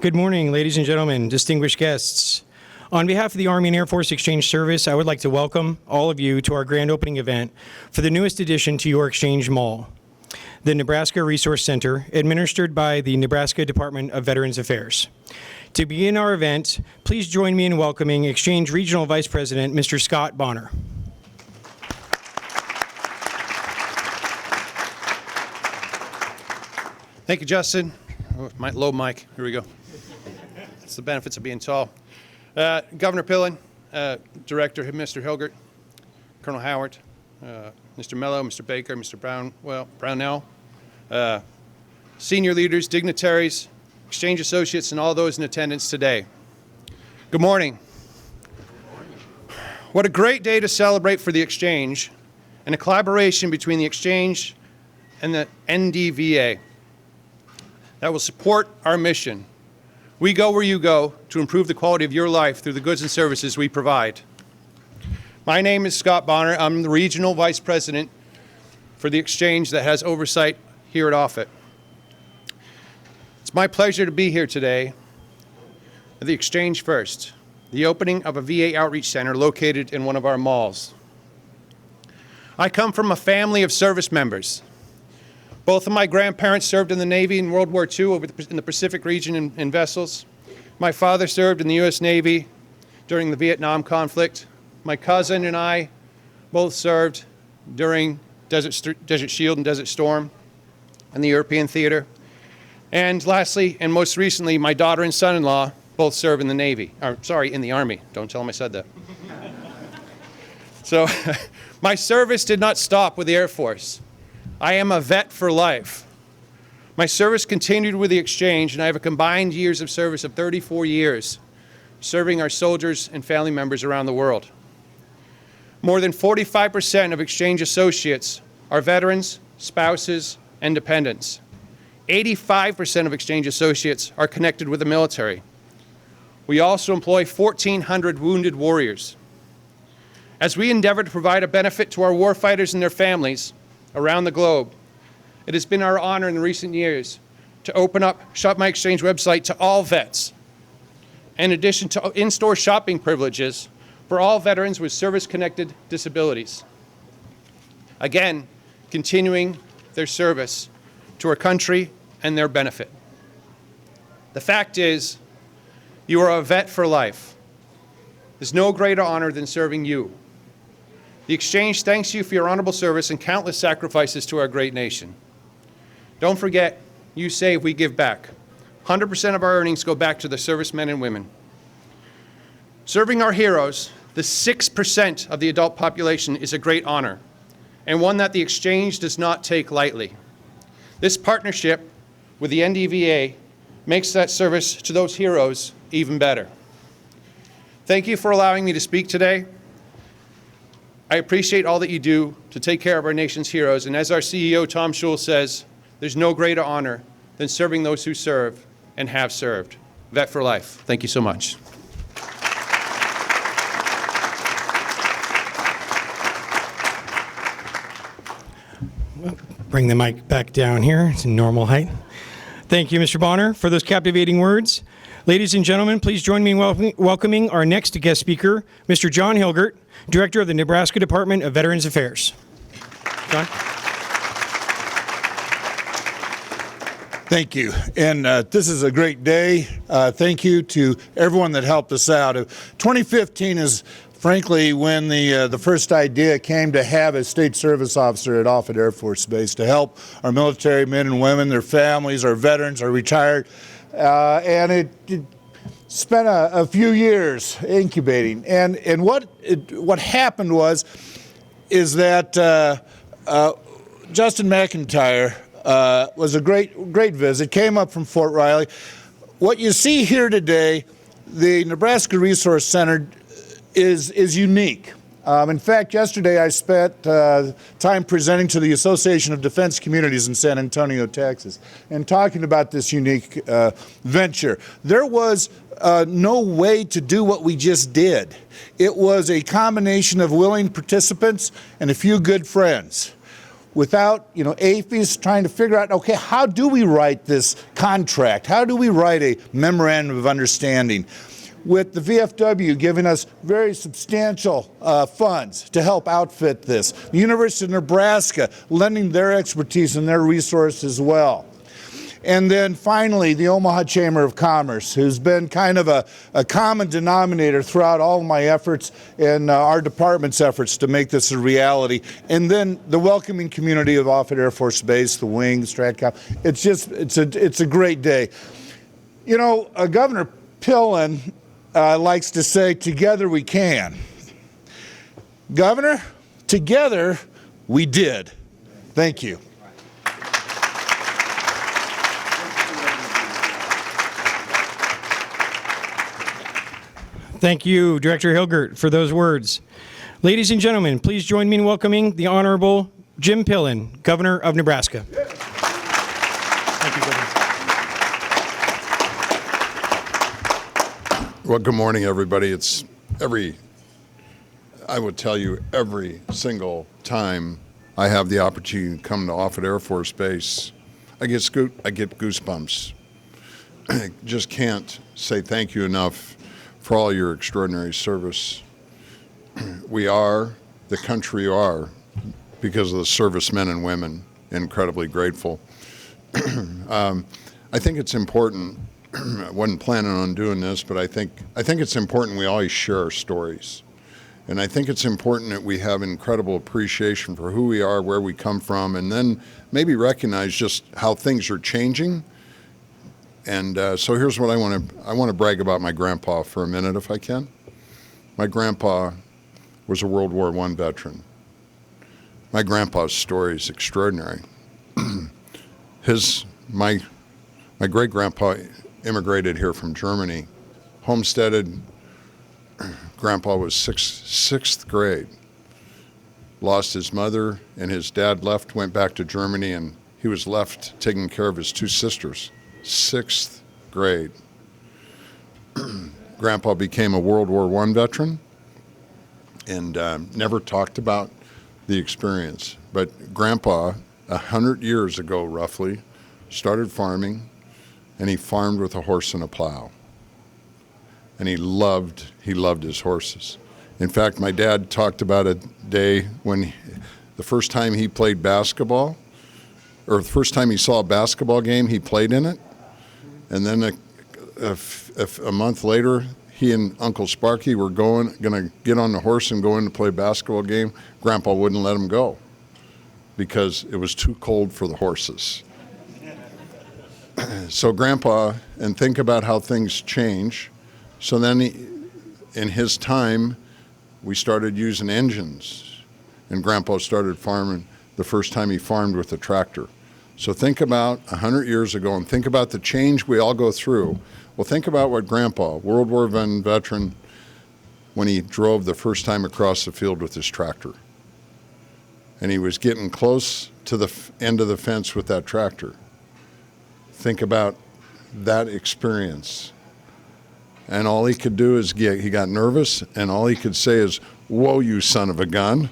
Good morning, ladies and gentlemen, distinguished guests. On behalf of the Army and Air Force Exchange Service, I would like to welcome all of you to our grand opening event for the newest addition to your Exchange Mall, the Nebraska Resource Center, administered by the Nebraska Department of Veterans Affairs. To begin our event, please join me in welcoming Exchange Regional Vice President, Mr. Scott Bonner. Thank you, Justin. Oh, low mic. Here we go. It's the benefits of being tall. Governor Pillen, Director Mr. Hilgert, Colonel Howard, Mr. Mello, Mr. Baker, Mr. Brownell, senior leaders, dignitaries, Exchange associates, and all those in attendance today. Good morning. What a great day to celebrate for the Exchange and a collaboration between the Exchange and the NDVA that will support our mission. We go where you go to improve the quality of your life through the goods and services we provide. My name is Scott Bonner. I'm the Regional Vice President for the Exchange that has oversight here at Offutt. It's my pleasure to be here today at the Exchange First, the opening of a VA outreach center located in one of our malls. I come from a family of service members. Both of my grandparents served in the Navy in World War II in the Pacific region in vessels. My father served in the U.S. Navy during the Vietnam conflict. My cousin and I both served during Desert Shield and Desert Storm and the European theater. And lastly, and most recently, my daughter and son-in-law both serve in the Navy. In the Army. Don't tell them I said that. So my service did not stop with the Air Force. I am a vet for life. My service continued with the Exchange, and I have a combined years of service of 34 years, serving our soldiers and family members around the world. More than 45% of Exchange associates are veterans, spouses, and dependents. 85% of Exchange associates are connected with the military. We also employ 1,400 wounded warriors. As we endeavor to provide a benefit to our warfighters and their families around the globe, it has been our honor in recent years to open up Shop My Exchange website to all vets, in addition to in-store shopping privileges for all veterans with service-connected disabilities. Again, continuing their service to our country and their benefit. The fact is, you are a vet for life. There's no greater honor than serving you. The Exchange thanks you for your honorable service and countless sacrifices to our great nation. Don't forget, you save, we give back. 100% of our earnings go back to the servicemen and women. Serving our heroes, the 6% of the adult population, is a great honor, and one that the Exchange does not take lightly. This partnership with the NDVA makes that service to those heroes even better. Thank you for allowing me to speak today. I appreciate all that you do to take care of our nation's heroes, and as our CEO, Tom Schul, says, there's no greater honor than serving those who serve and have served. Vet for life. Thank you so much. Bring the mic back down here. It's normal height. Thank you, Mr. Bonner, for those captivating words. Ladies and gentlemen, please join me in welcoming our next guest speaker, Mr. John Hilgert, Director of the Nebraska Department of Veterans Affairs. John? Thank you. And this is a great day. Thank you to everyone that helped us out. 2015 is frankly when the first idea came to have a state service officer at Offutt Air Force Base to help our military men and women, their families, our veterans, our retired. And it spent a few years incubating. And what happened is that Justin McIntyre was a great visit, came up from Fort Riley. What you see here today, the Nebraska Resource Center is unique. In fact, yesterday I spent time presenting to the Association of Defense Communities in San Antonio, Texas, and talking about this unique venture. There was no way to do what we just did. It was a combination of willing participants and a few good friends. without, AAFES trying to figure out, okay, how do we write this contract? How do we write a memorandum of understanding? With the VFW giving us very substantial funds to help outfit this. The University of Nebraska lending their expertise and their resources as well. And then finally, the Omaha Chamber of Commerce, who's been kind of a common denominator throughout all of my efforts and our department's efforts to make this a reality. And then the welcoming community of Offutt Air Force Base, the wing, Stratcom. It's a great day. Governor Pillen likes to say, together we can. Governor, together we did. Thank you. Thank you, Director Hilgert, for those words. Ladies and gentlemen, please join me in welcoming the Honorable Jim Pillen, Governor of Nebraska. Thank you, Governor. Well, good morning, everybody. I would tell you, every single time I have the opportunity to come to Offutt Air Force Base, I get goosebumps. I just can't say thank you enough for all your extraordinary service. We are the country we are because of the servicemen and women. Incredibly grateful. I think it's important. I wasn't planning on doing this, but I think it's important we always share our stories. And I think it's important that we have incredible appreciation for who we are, where we come from, and then maybe recognize just how things are changing. And so here's what I want to brag about my grandpa for a minute, if I can. My grandpa was a World War I veteran. My grandpa's story is extraordinary. My great-grandpa immigrated here from Germany, homesteaded. Grandpa was sixth grade, lost his mother, and his dad went back to Germany, and he was left taking care of his two sisters. 6th grade. Grandpa became a World War I veteran and never talked about the experience. But Grandpa, 100 years ago roughly, started farming, and he farmed with a horse and a plow. And he loved his horses. In fact, my dad talked about a day when the first time he played basketball, or the first time he saw a basketball game, he played in it. And then a month later, he and Uncle Sparky were going to get on the horse and go in to play a basketball game. Grandpa wouldn't let him go because it was too cold for the horses. So Grandpa, and think about how things change. So then in his time, we started using engines, and Grandpa started farming the first time he farmed with a tractor. So think about 100 years ago, and think about the change we all go through. Well, think about what Grandpa, World War I veteran, when he drove the first time across the field with his tractor. And he was getting close to the end of the fence with that tractor. Think about that experience. And all he could do is he got nervous, and all he could say is, "Whoa, you son of a gun."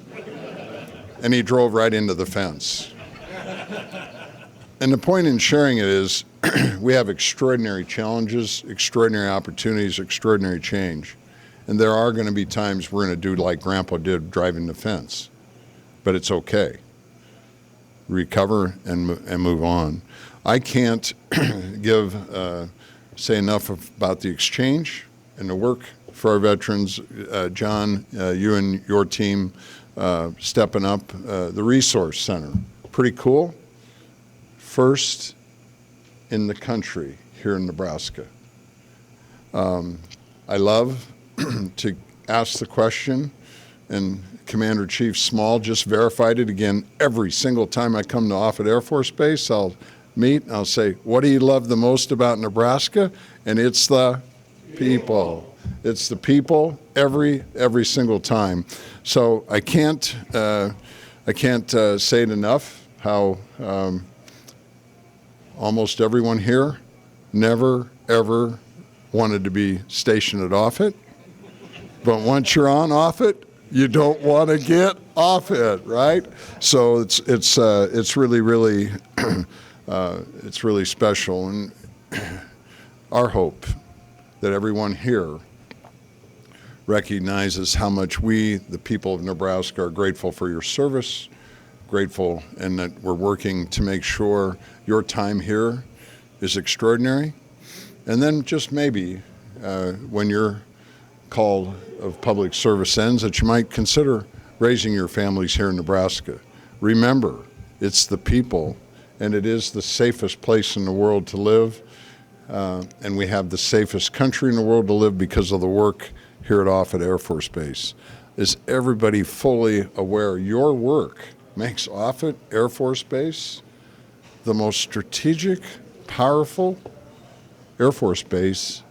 And he drove right into the fence. And the point in sharing it is we have extraordinary challenges, extraordinary opportunities, extraordinary change. And there are going to be times we're going to do like Grandpa did, driving the fence. But it's okay. Recover and move on. I can't say enough about the exchange and the work for our veterans. John, you and your team stepping up. The Resource Center, pretty cool. First in the country here in Nebraska. I love to ask the question, and Commander-Chief Small just verified it again. Every single time I come to Offutt Air Force Base, I'll say, what do you love the most about Nebraska? And it's the people. It's the people every single time. So I can't say it enough how almost everyone here never, ever wanted to be stationed at Offutt. But once you're on Offutt, you don't want to get off it, right? So it's really, really, it's really special. And our hope that everyone here recognizes how much we, the people of Nebraska, are grateful for your service, grateful, and that we're working to make sure your time here is extraordinary. And then just maybe when your call of public service ends, that you might consider raising your families here in Nebraska. Remember, it's the people, and it is the safest place in the world to live, and we have the safest country in the world to live because of the work here at Offutt Air Force Base. Is everybody fully aware your work makes Offutt Air Force Base the most strategic, powerful Air Force base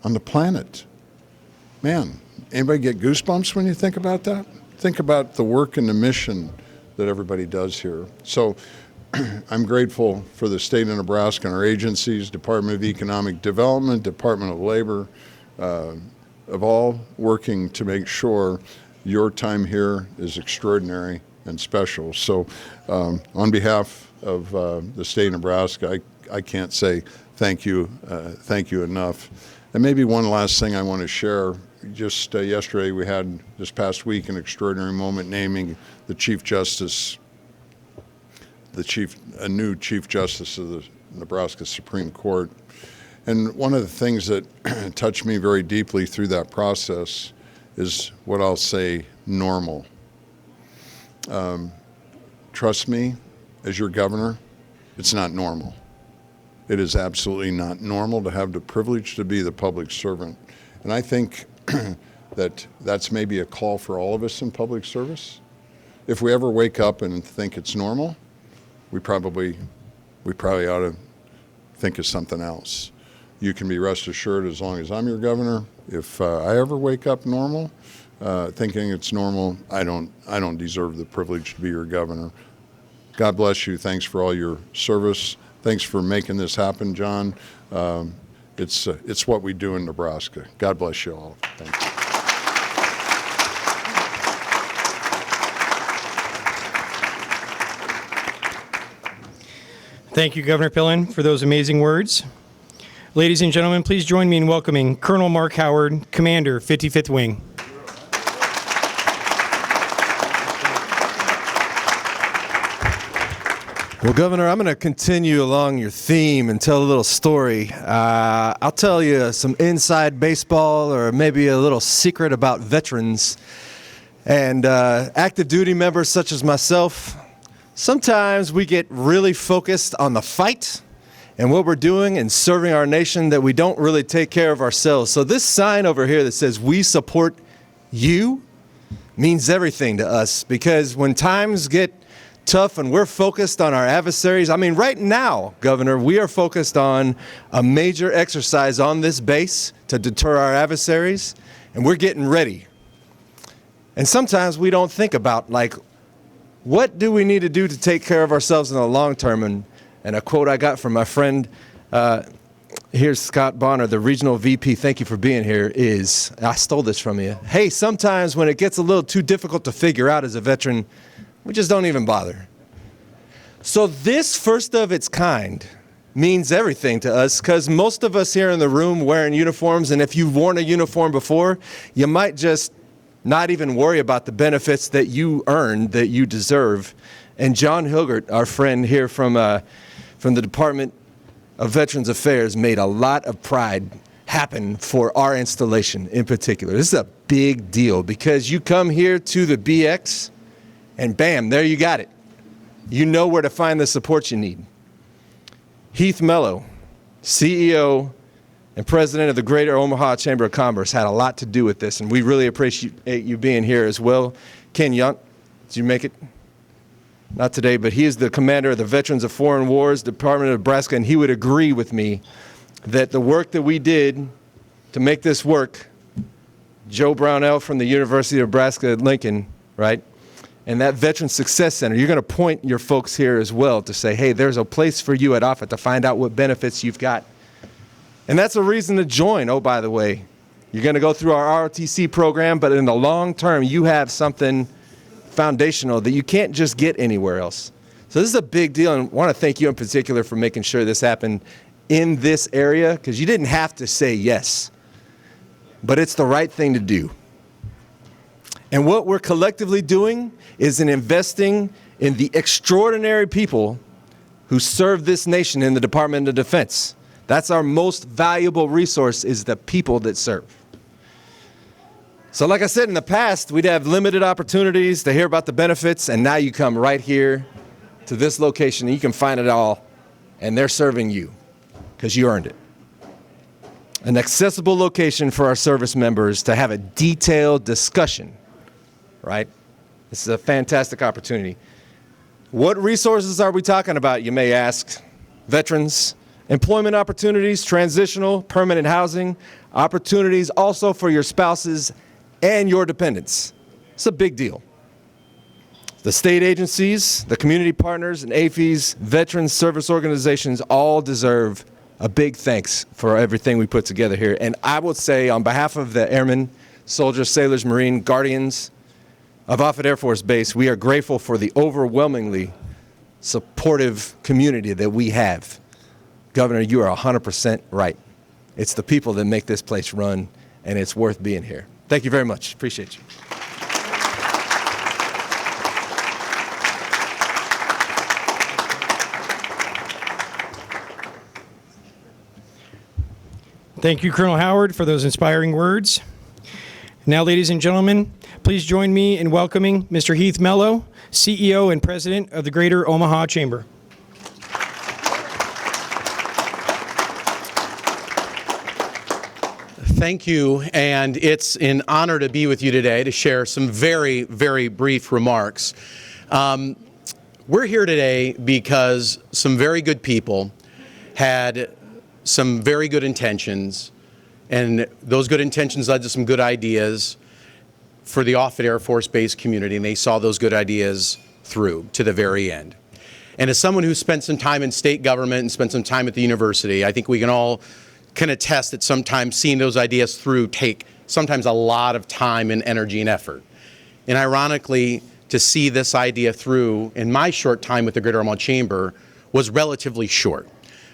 on the planet? Man, anybody get goosebumps when you think about that? Think about the work and the mission that everybody does here. So I'm grateful for the state of Nebraska and our agencies, Department of Economic Development, Department of Labor, of all working to make sure your time here is extraordinary and special. So on behalf of the state of Nebraska, I can't say thank you enough. And maybe one last thing I want to share. Just yesterday we had, this past week, an extraordinary moment naming the Chief Justice, a new Chief Justice of the Nebraska Supreme Court. And one of the things that touched me very deeply through that process is what I'll say, normal. Trust me, as your governor, it's not normal. It is absolutely not normal to have the privilege to be the public servant. And I think that that's maybe a call for all of us in public service. If we ever wake up and think it's normal, we probably ought to think of something else. You can be rest assured, as long as I'm your governor, if I ever wake up normal, thinking it's normal, I don't deserve the privilege to be your governor. God bless you. Thanks for all your service. Thanks for making this happen, John. It's what we do in Nebraska. God bless you all. Thank you. Thank you, Governor Pillen, for those amazing words. Ladies and gentlemen, please join me in welcoming Colonel Mark Howard, Commander, 55th Wing. Well, Governor, I'm going to continue along your theme and tell a little story. I'll tell you some inside baseball or maybe a little secret about veterans. And active duty members such as myself, sometimes we get really focused on the fight and what we're doing and serving our nation that we don't really take care of ourselves. So this sign over here that says, "We support you," means everything to us, because when times get tough and we're focused on our adversaries. I mean, right now, Governor, we are focused on a major exercise on this base to deter our adversaries, and we're getting ready. And sometimes we don't think about, like, what do we need to do to take care of ourselves in the long term? And a quote I got from my friend, here's Scott Bonner, the regional VP, thank you for being here, is, I stole this from you. Hey, sometimes when it gets a little too difficult to figure out as a veteran, we just don't even bother. So this first of its kind means everything to us, because most of us here in the room wearing uniforms, and if you've worn a uniform before, you might just not even worry about the benefits that you earned, that you deserve. And John Hilgert, our friend here from the Department of Veterans Affairs, made a lot of pride happen for our installation in particular. This is a big deal, because you come here to the BX, and bam, there you got it. You know where to find the support you need. Heath Mello, CEO and president of the Greater Omaha Chamber of Commerce, had a lot to do with this, and we really appreciate you being here as well. Ken Yunt, did you make it? Not today, but he is the commander of the Veterans of Foreign Wars, Department of Nebraska, and he would agree with me that the work that we did to make this work, Joe Brownell from the University of Nebraska at Lincoln, right? And that Veteran Success Center, you're going to point your folks here as well to say, hey, there's a place for you at Offutt to find out what benefits you've got. And that's a reason to join, oh, by the way, You're going to go through our ROTC program, but in the long term, you have something foundational that you can't just get anywhere else. So this is a big deal, and I want to thank you in particular for making sure this happened in this area, because you didn't have to say yes, but it's the right thing to do. And what we're collectively doing is investing in the extraordinary people who serve this nation in the Department of Defense. That's our most valuable resource, is the people that serve. So like I said, in the past, we'd have limited opportunities to hear about the benefits, and now you come right here to this location and you can find it all, and they're serving you because you earned it. An accessible location for our service members to have a detailed discussion, right? This is a fantastic opportunity. What resources are we talking about, you may ask? Veterans, employment opportunities, transitional, permanent housing, opportunities also for your spouses and your dependents. It's a big deal. The state agencies, the community partners, and AAFES, veterans service organizations all deserve a big thanks for everything we put together here. And I would say on behalf of the airmen, soldiers, sailors, Marine, guardians of Offutt Air Force Base, we are grateful for the overwhelmingly supportive community that we have. Governor, you are 100% right. It's the people that make this place run, and it's worth being here. Thank you very much. Appreciate you. Thank you, Colonel Howard, for those inspiring words. Now, ladies and gentlemen, please join me in welcoming Mr. Heath Mello, CEO and President of the Greater Omaha Chamber. Thank you, and it's an honor to be with you today to share some very, very brief remarks. We're here today because some very good people had some very good intentions, and those good intentions led to some good ideas for the Offutt Air Force Base community, and they saw those good ideas through to the very end. And as someone who spent some time in state government and spent some time at the university, I think we can attest that sometimes seeing those ideas through take sometimes a lot of time and energy and effort. And ironically, to see this idea through in my short time with the Greater Omaha Chamber was relatively short.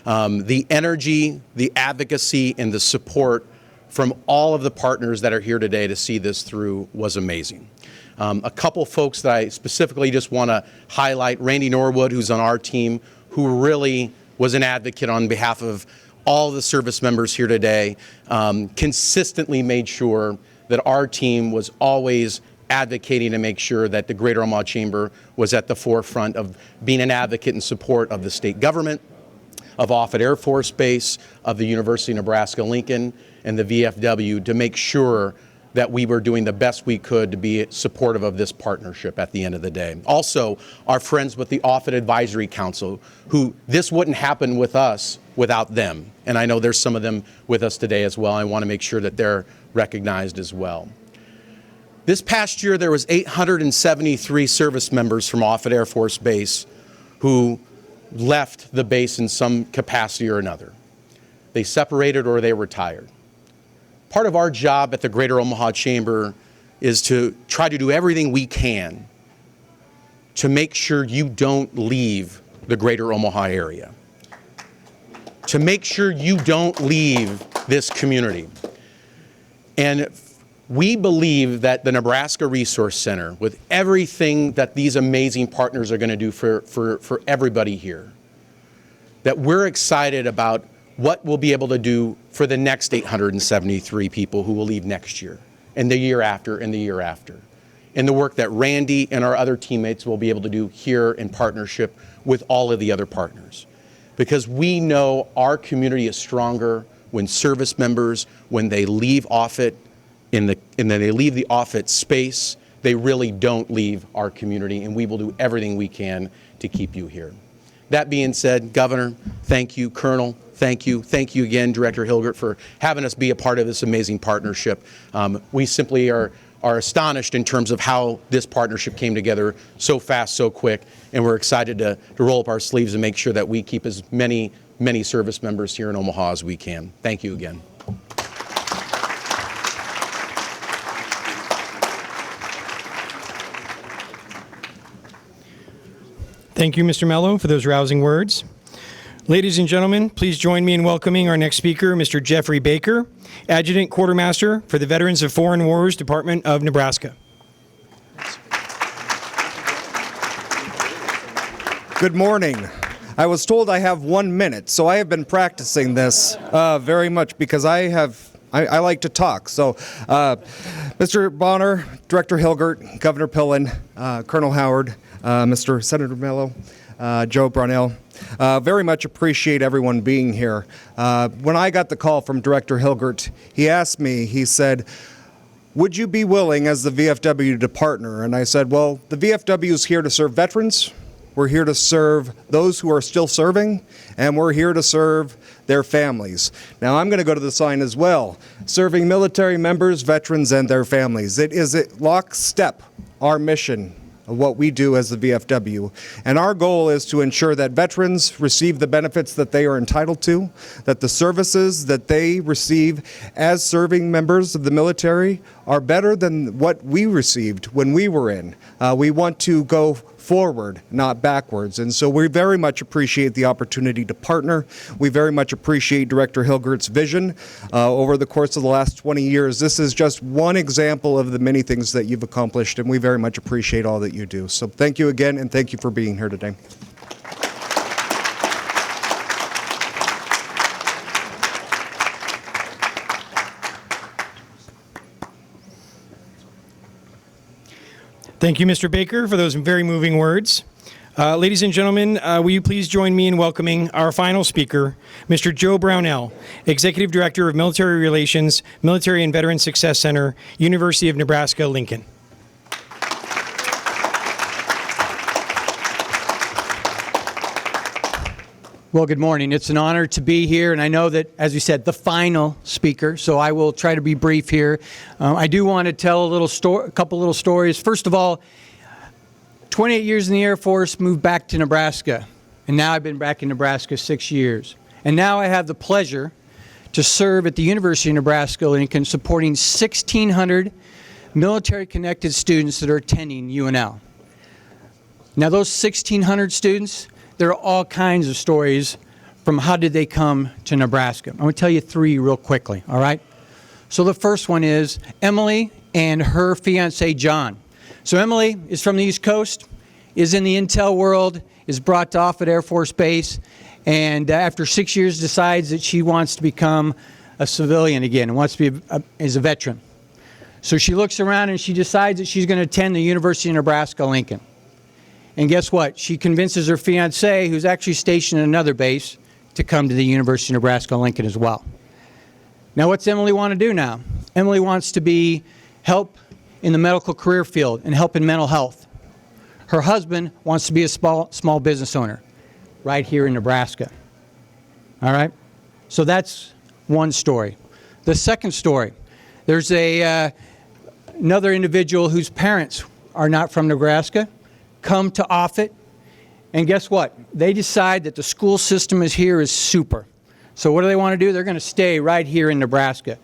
The energy, the advocacy, and the support from all of the partners that are here today to see this through was amazing. A couple folks that I specifically just want to highlight, Randy Norwood, who's on our team, who really was an advocate on behalf of all the service members here today, consistently made sure that our team was always advocating to make sure that the Greater Omaha Chamber was at the forefront of being an advocate in support of the state government, of Offutt Air Force Base, of the University of Nebraska-Lincoln, and the VFW to make sure that we were doing the best we could to be supportive of this partnership at the end of the day. Also, our friends with the Offutt Advisory Council, who this wouldn't happen with us without them. And I know there's some of them with us today as well. I want to make sure that they're recognized as well. This past year, there was 873 service members from Offutt Air Force Base who left the base in some capacity or another. They separated or they retired. Part of our job at the Greater Omaha Chamber is to try to do everything we can to make sure you don't leave the Greater Omaha area, to make sure you don't leave this community. And we believe that the Nebraska Resource Center, with everything that these amazing partners are going to do for everybody here, that we're excited about what we'll be able to do for the next 873 people who will leave next year, and the year after, and the year after. And the work that Randy and our other teammates will be able to do here in partnership with all of the other partners. Because we know our community is stronger when service members, when they leave Offutt, and then they leave the Offutt space, they really don't leave our community, and we will do everything we can to keep you here. That being said, Governor, thank you. Colonel, thank you. Thank you again, Director Hilgert, for having us be a part of this amazing partnership. We simply are astonished in terms of how this partnership came together so fast, so quick, and we're excited to roll up our sleeves and make sure that we keep as many service members here in Omaha as we can. Thank you again. Thank you, Mr. Mello, for those rousing words. Ladies and gentlemen, please join me in welcoming our next speaker, Mr. Jeffrey Baker, Adjutant Quartermaster for the Veterans of Foreign Wars Department of Nebraska. Good morning. I was told I have 1 minute, so I have been practicing this very much because I like to talk. So, Mr. Bonner, Director Hilgert, Governor Pillen, Colonel Howard, Mr. Senator Mello, Joe Brownell, very much appreciate everyone being here. When I got the call from Director Hilgert, he asked me, he said, would you be willing as the VFW to partner? And I said, well, the VFW is here to serve veterans. We're here to serve those who are still serving, and we're here to serve their families. Now, I'm going to go to the sign as well. Serving military members, veterans, and their families. It is at lockstep our mission of what we do as the VFW. And our goal is to ensure that veterans receive the benefits that they are entitled to, that the services that they receive as serving members of the military are better than what we received when we were in. We want to go forward, not backwards. And so we very much appreciate the opportunity to partner. We very much appreciate Director Hilgert's vision over the course of the last 20 years. This is just one example of the many things that you've accomplished, and we very much appreciate all that you do. So thank you again, and thank you for being here today. Thank you, Mr. Baker, for those very moving words. Ladies and gentlemen, will you please join me in welcoming our final speaker, Mr. Joe Brownell, Executive Director of Military Relations, Military and Veteran Success Center, University of Nebraska, Lincoln. Well, good morning. It's an honor to be here, and I know that, as you said, the final speaker, so I will try to be brief here. I do want to tell a couple little stories. First of all, 28 years in the Air Force, moved back to Nebraska, and now I've been back in Nebraska 6 years. And now I have the pleasure to serve at the University of Nebraska, Lincoln, supporting 1,600 military-connected students that are attending UNL. Now, those 1,600 students, there are all kinds of stories from how did they come to Nebraska. I'm going to tell you 3 real quickly, all right? So the first one is Emily and her fiancé, John. So Emily is from the East Coast, is in the intel world, is brought to Offutt Air Force Base, and after 6 years decides that she wants to become a civilian again and wants to be as a veteran. So she looks around and she decides that she's going to attend the University of Nebraska, Lincoln. And guess what? She convinces her fiancé, who's actually stationed in another base, to come to the University of Nebraska, Lincoln as well. Now, what's Emily want to do now? Emily wants to help in the medical career field and help in mental health. Her husband wants to be a small business owner right here in Nebraska. All right? So that's one story. The second story, there's another individual whose parents are not from Nebraska, come to Offutt, and guess what? They decide that the school system here is super. So what do they want to do? They're going to stay right here in Nebraska.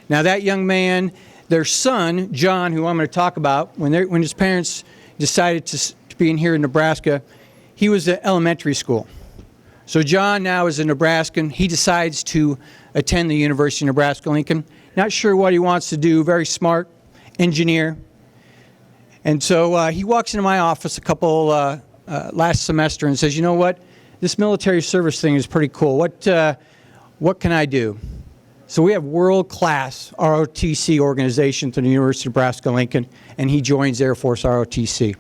Now that young man, their son, John, who I'm going to talk about, when his parents decided to be in here in Nebraska, he was at elementary school. So John now is a Nebraskan. He decides to attend the University of Nebraska-Lincoln. Not sure what he wants to do, very smart, engineer. And so he walks into my office last semester and says, you know what, this military service thing is pretty cool. What can I do? So we have world-class ROTC organization to the University of Nebraska-Lincoln, and he joins Air Force ROTC.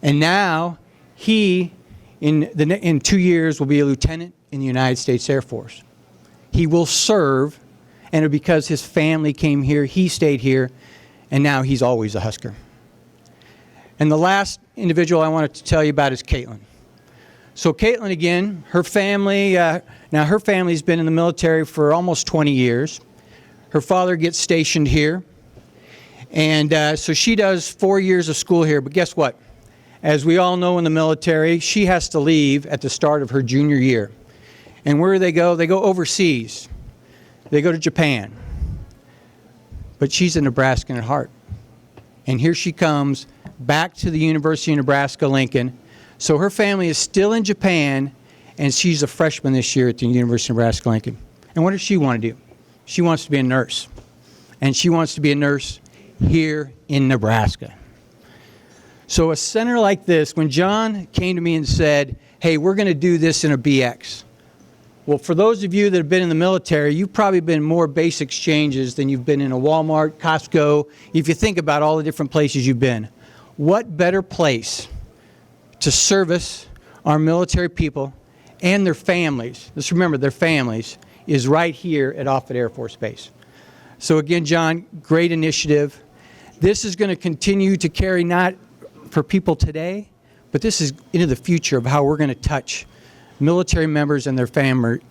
And now he, in 2 years, will be a lieutenant in the United States Air Force. He will serve, and because his family came here, he stayed here, and now he's always a Husker. And the last individual I wanted to tell you about is Caitlin. So Caitlin, again, her family, now her family's been in the military for almost 20 years. Her father gets stationed here. And so she does 4 years of school here. But guess what? As we all know in the military, she has to leave at the start of her junior year. And where do they go? They go overseas. They go to Japan. But she's a Nebraskan at heart. And here she comes back to the University of Nebraska-Lincoln, So her family is still in Japan, and she's a freshman this year at the University of Nebraska-Lincoln. And what does she want to do? She wants to be a nurse. And she wants to be a nurse here in Nebraska. So a center like this, when John came to me and said, hey, we're going to do this in a BX. Well, for those of you that have been in the military, you've probably been more base exchanges than you've been in a Walmart, Costco. If you think about all the different places you've been, what better place to service our military people and their families, just remember their families, is right here at Offutt Air Force Base. So again, John, great initiative. This is going to continue to carry not for people today, but this is into the future of how we're going to touch military members and their families,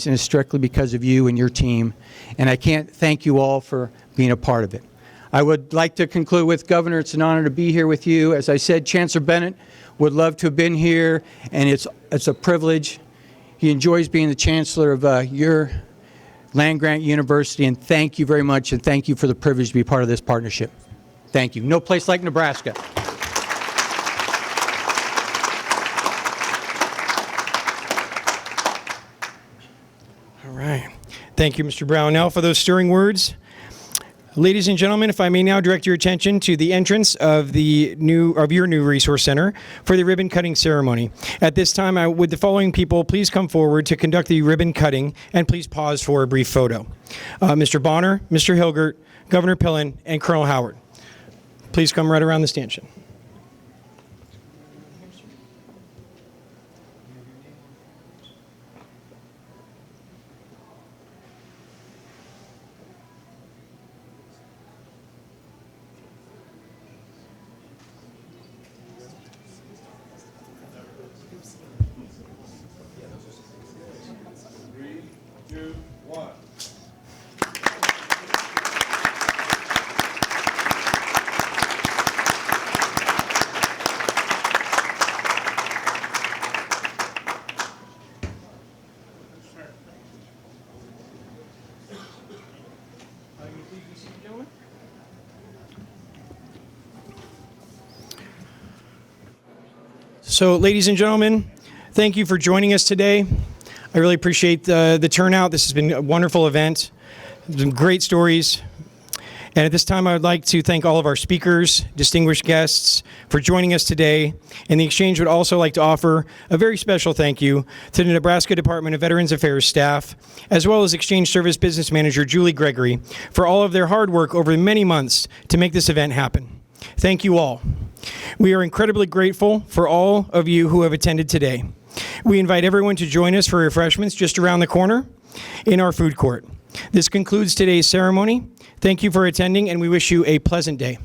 and it's strictly because of you and your team. And I can't thank you all for being a part of it. I would like to conclude with, Governor, it's an honor to be here with you. As I said, Chancellor Bennett would love to have been here, and it's a privilege. He enjoys being the chancellor of your land-grant university, and thank you very much, and thank you for the privilege to be part of this partnership. Thank you. No place like Nebraska. All right. Thank you, Mr. Brownell, for those stirring words. Ladies and gentlemen, if I may now direct your attention to the entrance of your new resource center for the ribbon cutting ceremony. At this time, would the following people please come forward to conduct the ribbon cutting, and please pause for a brief photo. Mr. Bonner, Mr. Hilgert, Governor Pillen, and Colonel Howard. Please come right around the stanchion. So, ladies and gentlemen, thank you for joining us today. I really appreciate the turnout. This has been a wonderful event. Some great stories. And at this time, I would like to thank all of our speakers, distinguished guests, for joining us today. And the Exchange would also like to offer a very special thank you to the Nebraska Department of Veterans Affairs staff, as well as Exchange Service Business Manager Julie Gregory, for all of their hard work over many months to make this event happen. Thank you all. We are incredibly grateful for all of you who have attended today. We invite everyone to join us for refreshments just around the corner in our food court. This concludes today's ceremony. Thank you for attending, and we wish you a pleasant day.